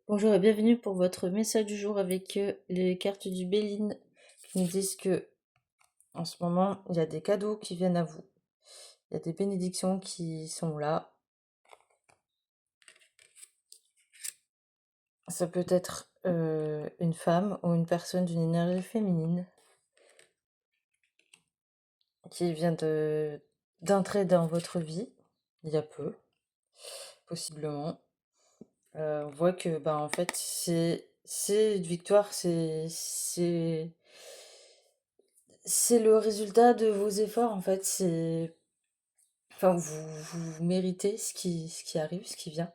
Bonjour et bienvenue pour votre message du jour avec les cartes du Béline qui nous disent que en ce moment il y a des cadeaux qui viennent à vous, il y a des bénédictions qui sont là. Ça peut être une femme ou une personne d'une énergie féminine qui vient d'entrer dans votre vie il y a peu, possiblement. On voit que en fait c'est une victoire, c'est le résultat de vos efforts en fait, c'est enfin vous méritez ce qui arrive, ce qui vient.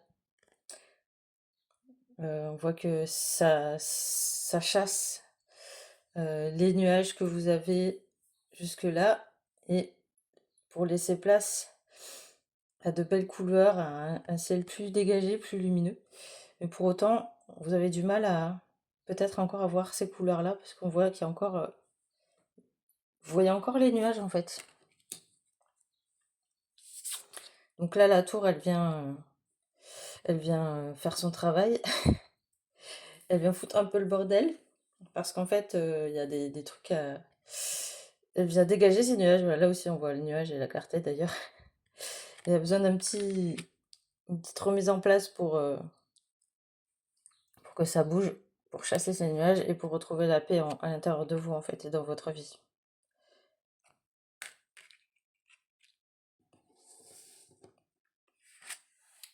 On voit que ça chasse les nuages que vous avez jusque-là et pour laisser place à de belles couleurs, à un ciel plus dégagé, plus lumineux. Mais pour autant, vous avez du mal à peut-être encore avoir ces couleurs-là parce qu'on voit qu'il y a encore, vous voyez encore les nuages en fait. Donc là, la tour, elle vient faire son travail. Elle vient foutre un peu le bordel parce qu'en fait, il y a des trucs à. Elle vient dégager ces nuages. Voilà, là aussi, on voit les nuages et la clarté d'ailleurs. Il y a besoin une petite remise en place pour que ça bouge, pour chasser ces nuages et pour retrouver la paix à l'intérieur de vous en fait et dans votre vie.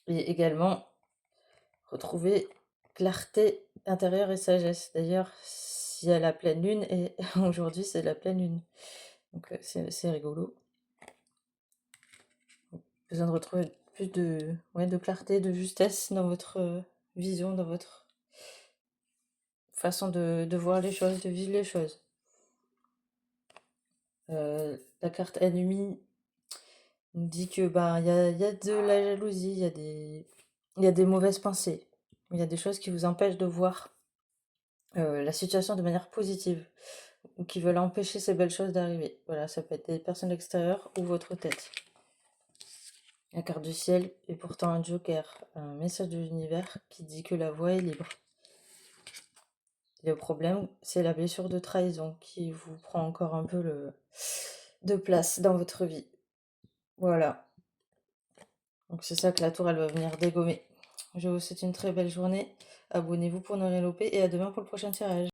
Et également retrouver clarté intérieure et sagesse. D'ailleurs, s'il y a la pleine lune, et aujourd'hui c'est la pleine lune, donc c'est rigolo. Besoin de retrouver plus de clarté, de justesse dans votre vision, dans votre façon de voir les choses, de vivre les choses. La carte ennemie nous dit que il y a de la jalousie, il y a des mauvaises pensées, il y a des choses qui vous empêchent de voir la situation de manière positive ou qui veulent empêcher ces belles choses d'arriver. Voilà, ça peut être des personnes extérieures ou votre tête. La carte du ciel est pourtant un joker, un message de l'univers qui dit que la voie est libre. Le problème, c'est la blessure de trahison qui vous prend encore un peu de place dans votre vie. Voilà. Donc c'est ça que la tour, elle va venir dégommer. Je vous souhaite une très belle journée. Abonnez-vous pour ne rien louper et à demain pour le prochain tirage.